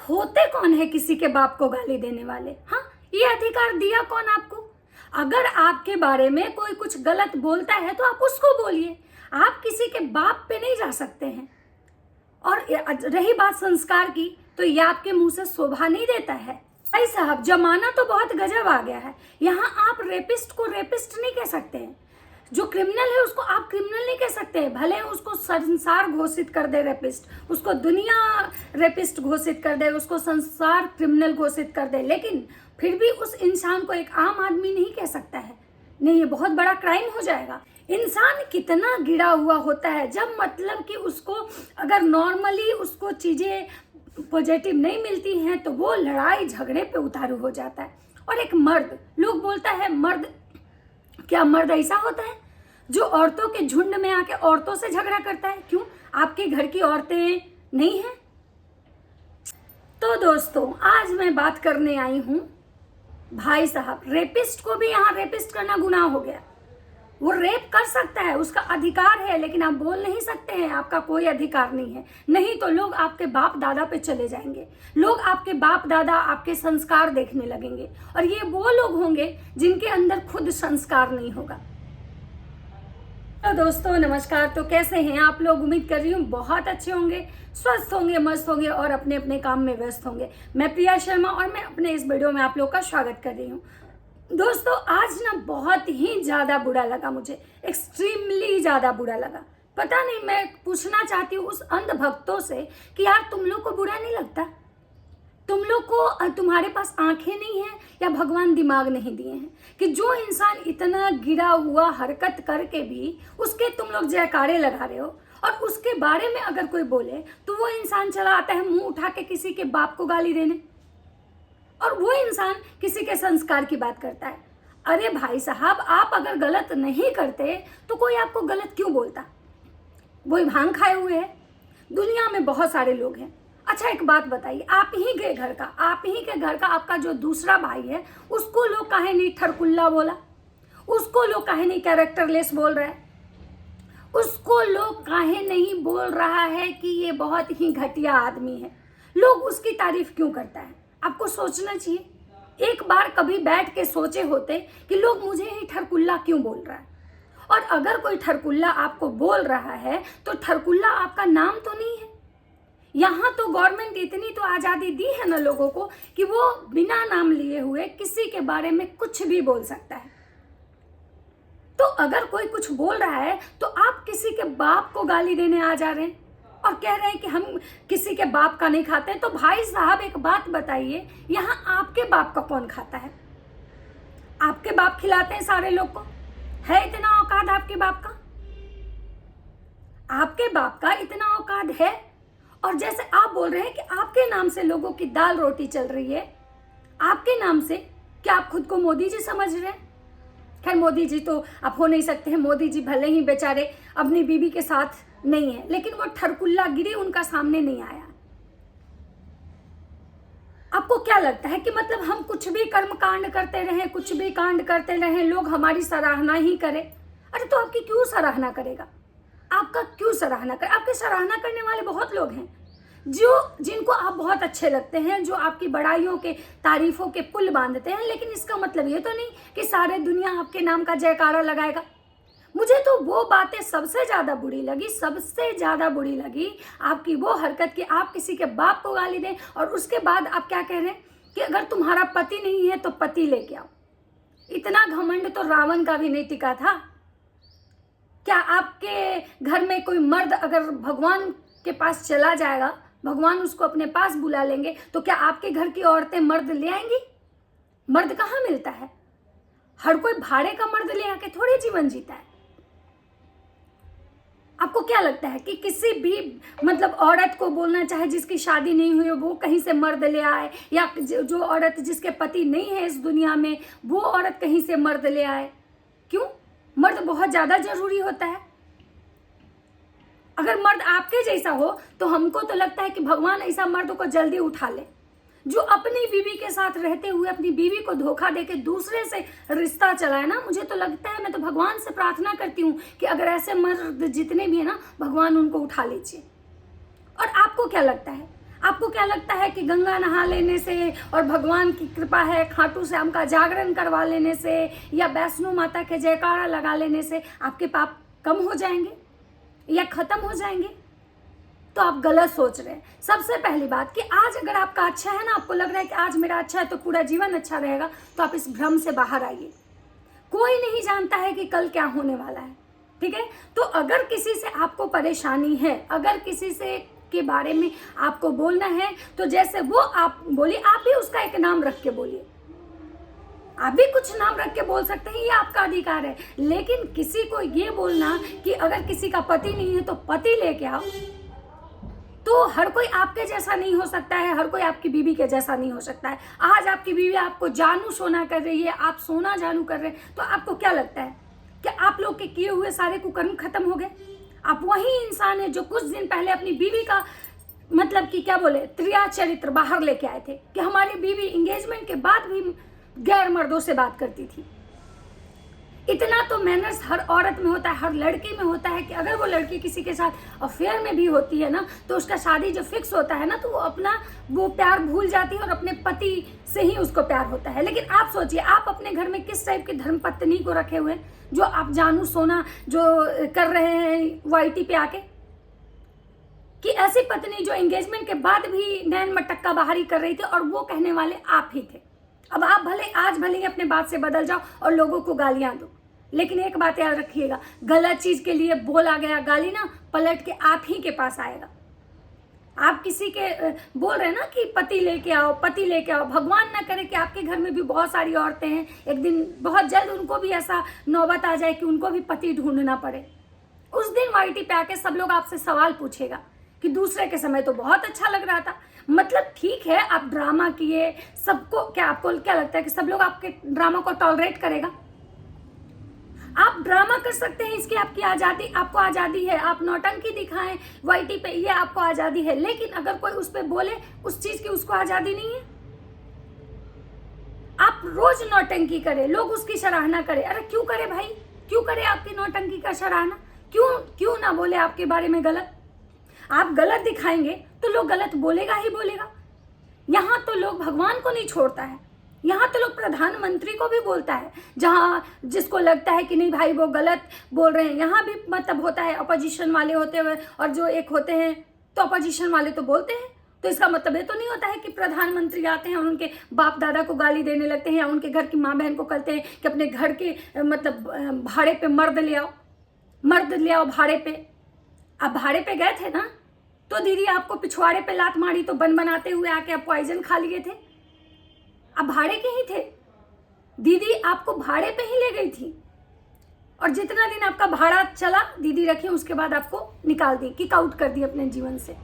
होते कौन है किसी के बाप को गाली देने वाले? हाँ, ये अधिकार दिया कौन आपको? अगर आपके बारे में कोई कुछ गलत बोलता है तो आप उसको बोलिए, आप किसी के बाप पे नहीं जा सकते हैं। और रही बात संस्कार की, तो ये आपके मुंह से शोभा नहीं देता है। भाई साहब, जमाना तो बहुत गजब आ गया है। यहाँ आप रेपिस्ट को रेपिस्ट नहीं कह सकते हैं, जो क्रिमिनल है उसको आप क्रिमिनल नहीं कह सकते हैं। भले उसको संसार घोषित कर दे रेपिस्ट, उसको दुनिया रेपिस्ट घोषित कर दे, उसको संसार क्रिमिनल घोषित कर दे, लेकिन फिर भी उस इंसान को एक आम आदमी नहीं कह सकता है। नहीं, ये बहुत बड़ा क्राइम हो जाएगा। इंसान कितना गिरा हुआ होता है, जब मतलब कि उसको अगर नॉर्मली उसको चीजें पॉजिटिव नहीं मिलती हैं तो वो लड़ाई झगड़े पे उतारू हो जाता है। और एक मर्द, लोग बोलता है मर्द, क्या मर्द ऐसा होता है जो औरतों के झुंड में आके औरतों से झगड़ा करता है? क्यों, आपके घर की औरतें नहीं हैं? तो दोस्तों, आज मैं बात करने आई हूं, भाई साहब, रेपिस्ट को भी यहाँ रेपिस्ट करना गुनाह हो गया। वो रेप कर सकता है, उसका अधिकार है, लेकिन आप बोल नहीं सकते हैं आपका कोई अधिकार नहीं है। नहीं तो लोग आपके बाप दादा पे चले जाएंगे, लोग आपके बाप दादा आपके संस्कार देखने लगेंगे, और ये वो लोग होंगे जिनके अंदर खुद संस्कार नहीं होगा। तो दोस्तों नमस्कार। तो कैसे हैं आप लोग? उम्मीद कर रही हूँ बहुत अच्छे होंगे, स्वस्थ होंगे, मस्त होंगे और अपने अपने काम में व्यस्त होंगे। मैं प्रिया शर्मा और मैं अपने इस वीडियो में आप लोग का स्वागत कर रही हूँ। दोस्तों, आज ना बहुत ही ज़्यादा बुरा लगा मुझे, एक्सट्रीमली ज़्यादा बुरा लगा। पता नहीं, मैं पूछना चाहती हूँ उस अंधभक्तों से कि यार तुम लोग को बुरा नहीं लगता? तुम लोग को, तुम्हारे पास आंखें नहीं हैं या भगवान दिमाग नहीं दिए हैं कि जो इंसान इतना गिरा हुआ हरकत करके भी उसके तुम लोग जयकारे लगा रहे हो, और उसके बारे में अगर कोई बोले तो वो इंसान चला आता है मुंह उठा के किसी के बाप को गाली देने, और वो इंसान किसी के संस्कार की बात करता है। अरे भाई साहब, आप अगर गलत नहीं करते तो कोई आपको गलत क्यों बोलता? वही भांग खाए हुए है, दुनिया में बहुत सारे लोग हैं। अच्छा, एक बात बताइए, आप ही के घर का आपका जो दूसरा भाई है, उसको लोग काहे नहीं ठरकुल्ला बोला? उसको लोग काहे नहीं कैरेक्टरलेस बोल रहा है? उसको लोग काहे नहीं बोल रहा है कि ये बहुत ही घटिया आदमी है? लोग उसकी तारीफ क्यों करता है? आपको सोचना चाहिए। एक बार कभी बैठ के सोचे होते कि लोग मुझे ही ठरकुल्ला क्यों बोल रहा है। और अगर कोई ठरकुल्ला आपको बोल रहा है तो ठरकुल्ला आपका नाम तो नहीं है। यहाँ तो गवर्नमेंट इतनी तो आज़ादी दी है ना लोगों को कि वो बिना नाम लिए हुए किसी के बारे में कुछ भी बोल सकता है। तो अगर कोई कुछ बोल रहा है तो आप किसी के बाप को गाली देने आ जा रहे हैं और कह रहे हैं कि हम किसी के बाप का नहीं खाते। तो भाई साहब, एक बात बताइए, यहाँ आपके बाप का कौन खाता है? आपके बाप खिलाते हैं सारे लोग को? है इतना औकात आपके बाप का? आपके बाप का इतना औकात है? और जैसे आप बोल रहे हैं कि आपके नाम से लोगों की दाल रोटी चल रही है, आपके नाम से, क्या आप खुद को मोदी जी समझ रहे हैं? खैर, मोदी जी तो आप हो नहीं सकते हैं। मोदी जी भले ही बेचारे अपनी बीवी के साथ नहीं है, लेकिन वो ठरकुल्ला गिरी उनका सामने नहीं आया। आपको क्या लगता है कि मतलब हम कुछ भी कर्म कांड करते रहें, कुछ भी कांड करते रहें, लोग हमारी सराहना ही करें? अरे तो आपकी क्यों सराहना करेगा? आपका क्यों सराहना करे? आपकी सराहना करने वाले बहुत लोग हैं जिनको आप बहुत अच्छे लगते हैं, जो आपकी बड़ाइयों के, तारीफों के पुल बांधते हैं, लेकिन इसका मतलब ये तो नहीं कि सारे दुनिया आपके नाम का जयकारा लगाएगा। मुझे तो वो बातें सबसे ज़्यादा बुरी लगी आपकी वो हरकत कि आप किसी के बाप को गाली दें और उसके बाद आप क्या कह रहे हैं कि अगर तुम्हारा पति नहीं है तो पति लेके आओ। इतना घमंड तो रावण का भी नहीं टिका था। क्या आपके घर में कोई मर्द अगर भगवान के पास चला जाएगा, भगवान उसको अपने पास बुला लेंगे, तो क्या आपके घर की औरतें मर्द ले आएंगी? मर्द कहाँ मिलता है? हर कोई भाड़े का मर्द ले आके थोड़े जीवन जीता है। आपको क्या लगता है कि किसी भी मतलब औरत को बोलना चाहे जिसकी शादी नहीं हुई वो कहीं से मर्द ले आए, या जो औरत जिसके पति नहीं है इस दुनिया में वो औरत कहीं से मर्द ले आए? क्यों? मर्द बहुत ज़्यादा जरूरी होता है? अगर मर्द आपके जैसा हो तो हमको तो लगता है कि भगवान ऐसा मर्द को जल्दी उठा ले, जो अपनी बीवी के साथ रहते हुए अपनी बीवी को धोखा देके दूसरे से रिश्ता चलाए ना। मुझे तो लगता है, मैं तो भगवान से प्रार्थना करती हूँ कि अगर ऐसे मर्द जितने भी है ना, भगवान उनको उठा लीजिए। और आपको क्या लगता है, आपको क्या लगता है कि गंगा नहा लेने से और भगवान की कृपा है, खाटू श्याम का जागरण करवा लेने से या वैष्णो माता के जयकारा लगा लेने से आपके पाप कम हो जाएंगे या खत्म हो जाएंगे? तो आप गलत सोच रहे हैं। सबसे पहली बात कि आज अगर आपका अच्छा है ना, आपको लग रहा है कि आज मेरा अच्छा है तो पूरा जीवन अच्छा रहेगा, तो आप इस भ्रम से बाहर आइए। कोई नहीं जानता है कि कल क्या होने वाला है, ठीक है? तो अगर किसी से आपको परेशानी है, अगर किसी से के बारे में आपको बोलना है, तो जैसे वो आप बोलिए, आप भी उसका एक नाम रख के बोलिए। आप भी कुछ नाम रख के बोल सकते हैं, ये आपका अधिकार है। लेकिन किसी को ये बोलना कि अगर किसी का पति नहीं है तो पति लेके आओ, तो हर कोई आपके जैसा नहीं हो सकता है, हर कोई आपकी बीवी के जैसा नहीं हो सकता है। आज आपकी बीवी आपको जानू सोना कर रही है, आप सोना जानू कर रहे हैं, तो आपको क्या लगता है कि आप लोग के किए हुए सारे कुकर्म खत्म हो गए? आप वही इंसान है जो कुछ दिन पहले अपनी बीवी का मतलब कि क्या बोले त्रिया चरित्र बाहर लेके आए थे कि हमारी बीवी एंगेजमेंट के बाद भी गैर मर्दों से बात करती थी। इतना तो मैनर्स हर औरत में होता है, हर लड़की में होता है कि अगर वो लड़की किसी के साथ अफेयर में भी होती है ना, तो उसका शादी जो फिक्स होता है ना, तो वो अपना वो प्यार भूल जाती है और अपने पति से ही उसको प्यार होता है। लेकिन आप सोचिए, आप अपने घर में किस टाइप की धर्मपत्नी को रखे हुए, जो आप जानू सोना जो कर रहे हैं वाईटी पे आके, कि ऐसी पत्नी जो एंगेजमेंट के बाद भी नैन मटक्का बाहरी कर रही थी और वो कहने वाले आप ही थे। अब आप भले आज भले ही अपने बात से बदल जाओ और लोगों को गालियां दो, लेकिन एक बात याद रखिएगा, गलत चीज के लिए बोला गया गाली ना पलट के आप ही के पास आएगा। आप किसी के बोल रहे हैं ना कि पति लेके आओ, पति लेके आओ, भगवान ना करे कि आपके घर में भी बहुत सारी औरतें हैं, एक दिन बहुत जल्द उनको भी ऐसा नौबत आ जाए कि उनको भी पति ढूंढना पड़े। उस दिन वाईटी पे आके सब लोग आपसे सवाल पूछेगा कि दूसरे के समय तो बहुत अच्छा लग रहा था। मतलब ठीक है, आप ड्रामा किए, सबको क्या, आपको क्या लगता है कि सब लोग आपके ड्रामा को टॉलरेट करेगा? आप ड्रामा कर सकते हैं, इसकी आपकी आजादी, आपको आजादी है। आप नौटंकी दिखाएं वाईटी पे, ये आपको आजादी है। लेकिन अगर कोई उस पे बोले उस चीज की, उसको आजादी नहीं है। आप रोज नौटंकी करें, लोग उसकी सराहना करें। अरे क्यों करे भाई, क्यों करे आपकी नौटंकी का सराहना? क्यों ना बोले आपके बारे में गलत? आप गलत दिखाएंगे तो लोग गलत बोलेगा ही बोलेगा। यहां तो लोग भगवान को नहीं छोड़ता है, यहाँ तो लोग प्रधानमंत्री को भी बोलता है, जहाँ जिसको लगता है कि नहीं भाई वो गलत बोल रहे हैं। यहाँ भी मतलब होता है, अपोजिशन वाले होते हुए और जो एक होते हैं, तो अपोजिशन वाले तो बोलते हैं। तो इसका मतलब ये तो नहीं होता है कि प्रधानमंत्री आते हैं और उनके बाप दादा को गाली देने लगते हैं या उनके घर की माँ बहन को कहते हैं कि अपने घर के मतलब भाड़े पे मर्द ले आओ भाड़े पे। आप भाड़े पे गए थे ना, तो दीदी आपको पिछवाड़े पे लात मारी तो बन बनाते हुए आके आप पॉइजन खा लिए थे। आप भाड़े के ही थे, दीदी आपको भाड़े पे ही ले गई थी और जितना दिन आपका भाड़ा चला दीदी रखी, उसके बाद आपको निकाल दी, किक आउट कर दी अपने जीवन से।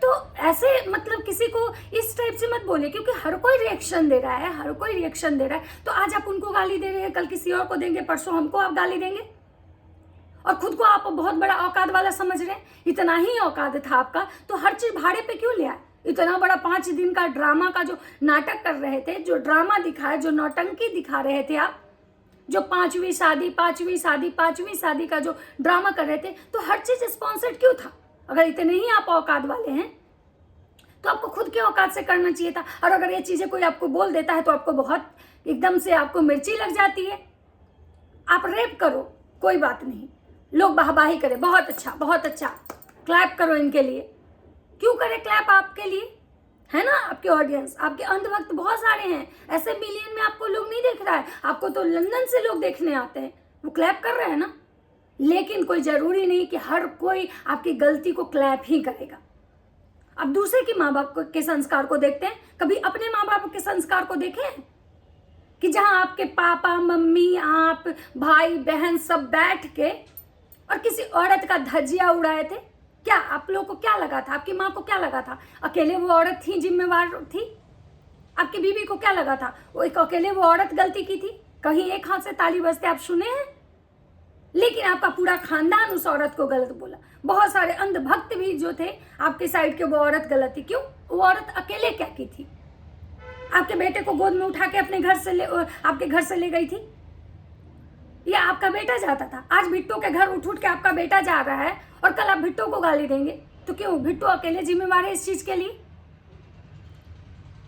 तो ऐसे मतलब किसी को इस टाइप से मत बोलिए, क्योंकि हर कोई रिएक्शन दे रहा है, हर कोई रिएक्शन दे रहा है। तो आज आप उनको गाली दे रहे हैं, कल किसी और को देंगे, परसों हमको आप गाली देंगे और खुद को आप बहुत बड़ा औकात वाला समझ रहे हैं। इतना ही औकात था आपका तो हर चीज भाड़े पे क्यों लिया? इतना बड़ा 5 दिन का ड्रामा का जो नाटक कर रहे थे, जो ड्रामा दिखाए, जो नौटंकी दिखा रहे थे आप, जो पांचवी शादी का जो ड्रामा कर रहे थे, तो हर चीज स्पॉन्सर्ड क्यों था? अगर इतने ही आप औकात वाले हैं तो आपको खुद के औकात से करना चाहिए था। और अगर ये चीजें कोई आपको बोल देता है तो आपको बहुत एकदम से आपको मिर्ची लग जाती है। आप रेप करो, कोई बात नहीं, लोग वाहवाही करें, बहुत अच्छा, क्लैप करो इनके लिए। क्यों करे क्लैप आपके लिए? है ना आपके ऑडियंस, आपके अंधभक्त बहुत सारे हैं, ऐसे मिलियन में आपको लोग नहीं देख रहा है, आपको तो लंदन से लोग देखने आते हैं, वो क्लैप कर रहे हैं ना। लेकिन कोई जरूरी नहीं कि हर कोई आपकी गलती को क्लैप ही करेगा। अब दूसरे के माँ बाप के संस्कार को देखते हैं, कभी अपने माँ बाप के संस्कार को देखें कि जहां आपके पापा मम्मी, आप भाई बहन सब बैठ के और किसी औरत का धज्जिया उड़ाए थे। क्या आप लोगों को क्या लगा था? आपकी माँ को क्या लगा था? अकेले वो औरत थी जिम्मेवार थी? आपकी बीवी को क्या लगा था? वो एक अकेले वो औरत गलती की थी? कहीं एक हाथ से ताली बजते आप सुने हैं? लेकिन आपका पूरा खानदान उस औरत को गलत बोला। बहुत सारे अंधभक्त भी जो थे आपके साइड के, वो औरत गलत थी। क्यों? वो औरत अकेले क्या की थी? आपके बेटे को गोद में उठा के अपने घर से आपके घर से ले गई थी, या आपका बेटा जाता था? आज भिट्टो के घर उठ के आपका बेटा जा रहा है और कल आप भिट्टो को गाली देंगे। तो क्यों बिट्टू अकेले जिम्मेवार है इस चीज के लिए?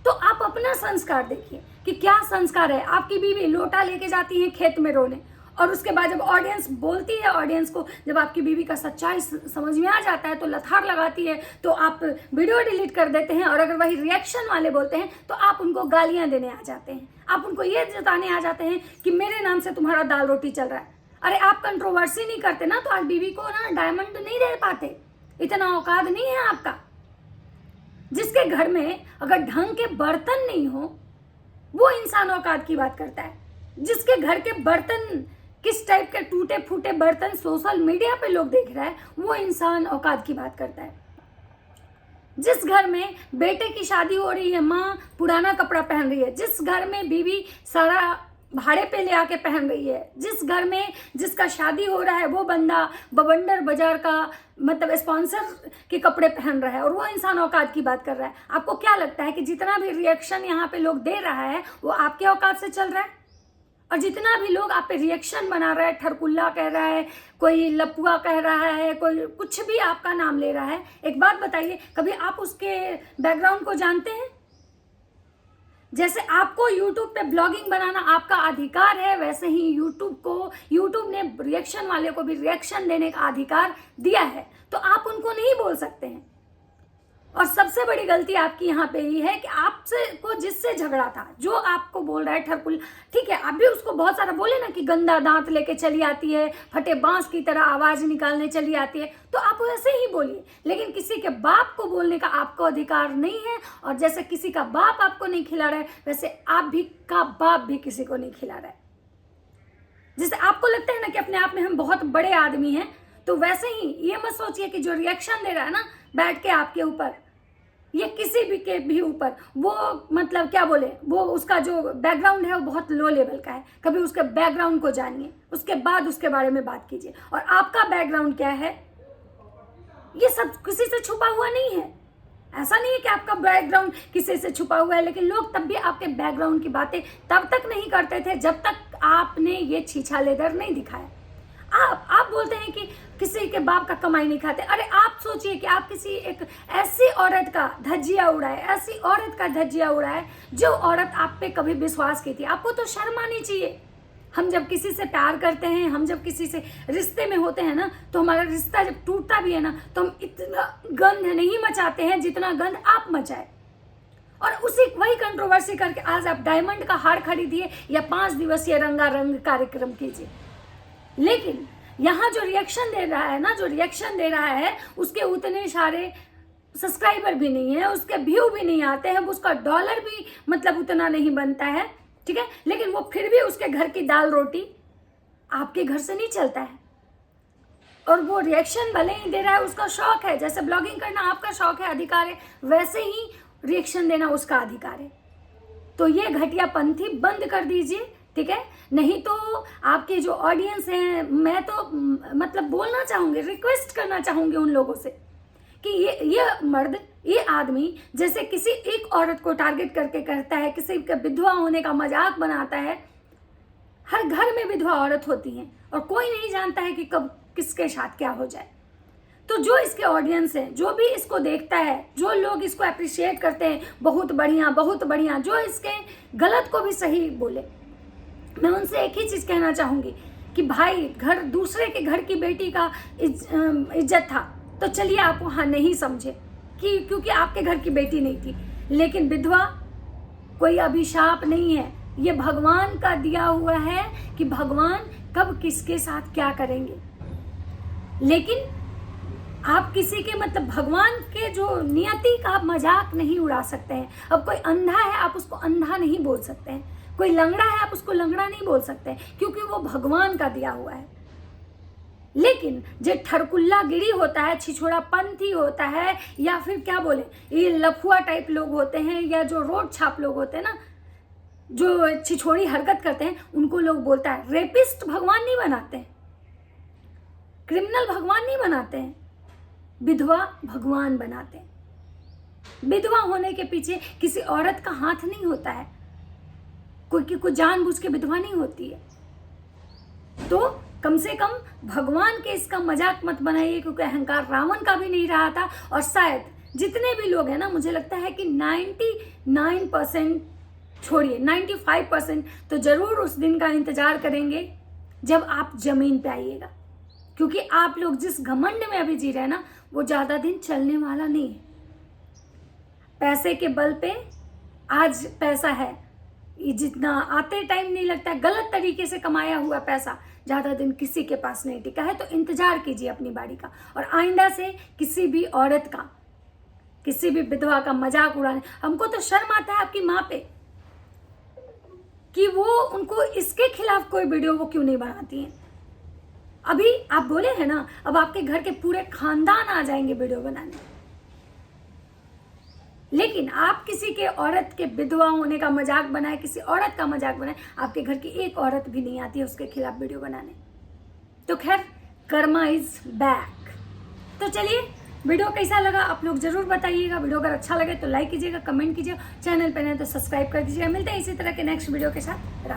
तो आप अपना संस्कार देखिए कि क्या संस्कार है। आपकी बीवी लोटा लेके जाती है खेत में रोने, और उसके बाद जब ऑडियंस बोलती है, ऑडियंस को जब आपकी बीवी का सच्चाई समझ में आ जाता है तो लथार लगाती है, तो आप वीडियो डिलीट कर देते हैं। और अगर वही रिएक्शन वाले बोलते हैं तो आप उनको गालियां देने आ जाते हैं, आप उनको ये जताने आ जाते हैं कि मेरे नाम से तुम्हारा दाल रोटी चल रहा है। अरे आप कंट्रोवर्सी नहीं करते ना, तो आप बीवी को ना डायमंड नहीं दे पाते, इतना औकात नहीं है आपका। जिसके घर में अगर ढंग के बर्तन नहीं हो वो इंसान औकात की बात करता है। जिसके घर के बर्तन किस टाइप के टूटे फूटे बर्तन सोशल मीडिया पे लोग देख रहा है वो इंसान औकात की बात करता है। जिस घर में बेटे की शादी हो रही है, माँ पुराना कपड़ा पहन रही है, जिस घर में बीवी सारा भाड़े पे ले आके पहन रही है, जिस घर में जिसका शादी हो रहा है वो बंदा बवंडर बाजार का मतलब स्पॉन्सर के कपड़े पहन रहा है और वो इंसान औकात की बात कर रहा है। आपको क्या लगता है कि जितना भी रिएक्शन यहाँ पे लोग दे रहा है वो आपके औकात से चल रहा है? और जितना भी लोग आप पे रिएक्शन बना रहा है, ठरकुल्ला कह रहा है, कोई लपुआ कह रहा है, कोई कुछ भी आपका नाम ले रहा है, एक बात बताइए, कभी आप उसके बैकग्राउंड को जानते हैं? जैसे आपको YouTube पे ब्लॉगिंग बनाना आपका अधिकार है, वैसे ही YouTube ने रिएक्शन वाले को भी रिएक्शन देने का अधिकार दिया है, तो आप उनको नहीं बोल सकते हैं। और सबसे बड़ी गलती आपकी यहाँ पे ये है कि आपसे को जिससे झगड़ा था, जो आपको बोल रहा है ठरकुल, ठीक है, आप भी उसको बहुत सारा बोले ना कि गंदा दांत लेके चली आती है, फटे बांस की तरह आवाज निकालने चली आती है, तो आप वैसे ही बोलिए। लेकिन किसी के बाप को बोलने का आपको अधिकार नहीं है, और जैसे किसी का बाप आपको नहीं खिला रहा है वैसे आप भी का बाप भी किसी को नहीं खिला रहा है। जैसे आपको लगता है ना कि अपने आप में हम बहुत बड़े आदमी हैं, तो वैसे ही ये मत सोचिए कि जो रिएक्शन दे रहा है ना बैठ के आपके ऊपर ये किसी भी के भी ऊपर, वो मतलब क्या बोले, वो उसका जो बैकग्राउंड है वो बहुत लो लेवल का है। कभी उसके बैकग्राउंड को जानिए, उसके बाद उसके बारे में बात कीजिए। और आपका बैकग्राउंड क्या है ये सब किसी से छुपा हुआ नहीं है। ऐसा नहीं है कि आपका बैकग्राउंड किसी से छुपा हुआ है, लेकिन लोग तब भी आपके बैकग्राउंड की बातें तब तक नहीं करते थे जब तक आपने ये छीछा लेदर नहीं दिखाया। आप बोलते हैं कि किसी के बाप का कमाई नहीं खाते। अरे आप सोचिए कि आप किसी एक ऐसी औरत का धज्जिया उड़ाए, ऐसी औरत का धज्जिया उड़ाए जो औरत आप पे कभी विश्वास की थी। आपको तो शर्म आनी चाहिए। हम जब किसी से प्यार करते हैं, हम जब किसी से रिश्ते में होते हैं ना, तो हमारा रिश्ता जब टूटता भी है ना, तो हम इतना गंध नहीं मचाते हैं जितना गंध आप मचाए। और उसी वही कंट्रोवर्सी करके आज आप डायमंड का हार खरीदिए या 5 दिवसीय रंगारंग कार्यक्रम कीजिए। लेकिन यहाँ जो रिएक्शन दे रहा है उसके उतने सारे सब्सक्राइबर भी नहीं है, उसके व्यू भी नहीं आते हैं, उसका डॉलर भी मतलब उतना नहीं बनता है, ठीक है, लेकिन वो फिर भी उसके घर की दाल रोटी आपके घर से नहीं चलता है। और वो रिएक्शन भले ही दे रहा है, उसका शौक है। जैसे ब्लॉगिंग करना आपका शौक है, अधिकार है, वैसे ही रिएक्शन देना उसका अधिकार है। तो ये घटियापंथी बंद कर दीजिए, ठीक है, नहीं तो आपके जो ऑडियंस हैं, मैं तो मतलब बोलना चाहूंगी, रिक्वेस्ट करना चाहूंगी उन लोगों से कि ये मर्द, ये आदमी जैसे किसी एक औरत को टारगेट करके करता है, किसी के विधवा होने का मजाक बनाता है। हर घर में विधवा औरत होती है और कोई नहीं जानता है कि कब किसके साथ क्या हो जाए। तो जो इसके ऑडियंस है, जो भी इसको देखता है, जो लोग इसको अप्रिशिएट करते हैं, बहुत बढ़िया, जो इसके गलत को भी सही बोले, मैं उनसे एक ही चीज कहना चाहूंगी कि भाई, घर दूसरे के घर की बेटी का इज्जत था तो चलिए आप वहां नहीं समझे कि क्योंकि आपके घर की बेटी नहीं थी। लेकिन विधवा कोई अभिशाप नहीं है, ये भगवान का दिया हुआ है कि भगवान कब किसके साथ क्या करेंगे। लेकिन आप किसी के मतलब भगवान के जो नियति का मजाक नहीं उड़ा सकते हैं। अब कोई अंधा है, आप उसको अंधा नहीं बोल सकते हैं। कोई लंगड़ा है, आप उसको लंगड़ा नहीं बोल सकते, क्योंकि वो भगवान का दिया हुआ है। लेकिन जो ठरकुल्ला गिरी होता है, छिछोड़ा पंथी होता है, या फिर क्या बोले, ये लफुआ टाइप लोग होते हैं, या जो रोड छाप लोग होते हैं ना, जो छिछोड़ी हरकत करते हैं, उनको लोग बोलता है रेपिस्ट भगवान नहीं बनाते हैं, क्रिमिनल भगवान नहीं बनाते हैं, विधवा भगवान बनाते हैं। विधवा होने के पीछे किसी औरत का हाथ नहीं होता है, कोई जानबूझ के विधवा नहीं होती है। तो कम से कम भगवान के इसका मजाक मत बनाइए, क्योंकि अहंकार रावण का भी नहीं रहा था। और शायद जितने भी लोग हैं ना, मुझे लगता है कि 99% छोड़िए 95% तो जरूर उस दिन का इंतजार करेंगे जब आप जमीन पे आइएगा, क्योंकि आप लोग जिस घमंड में अभी जी रहे हैं ना, वो ज्यादा दिन चलने वाला नहीं है। पैसे के बल पे आज पैसा है, ये जितना आते टाइम नहीं लगता है, गलत तरीके से कमाया हुआ पैसा ज्यादा दिन किसी के पास नहीं टिका है। तो इंतजार कीजिए अपनी बारी का, और आइंदा से किसी भी औरत का, किसी भी विधवा का मजाक उड़ाने, हमको तो शर्म आता है आपकी माँ पे कि वो उनको इसके खिलाफ कोई वीडियो वो क्यों नहीं बनाती हैं। अभी आप बोले हैं ना, अब आपके घर के पूरे खानदान आ जाएंगे वीडियो बनाने, लेकिन आप किसी के औरत के विधवा होने का मजाक बनाए, किसी औरत का मजाक बनाए, आपके घर की एक औरत भी नहीं आती है उसके खिलाफ वीडियो बनाने। तो खैर, कर्मा इज बैक। तो चलिए, वीडियो कैसा लगा आप लोग जरूर बताइएगा। वीडियो अगर अच्छा लगे तो लाइक कीजिएगा, कमेंट कीजिएगा, चैनल पे नए तो सब्सक्राइब कर दीजिएगा। मिलते हैं इसी तरह के नेक्स्ट वीडियो के साथ।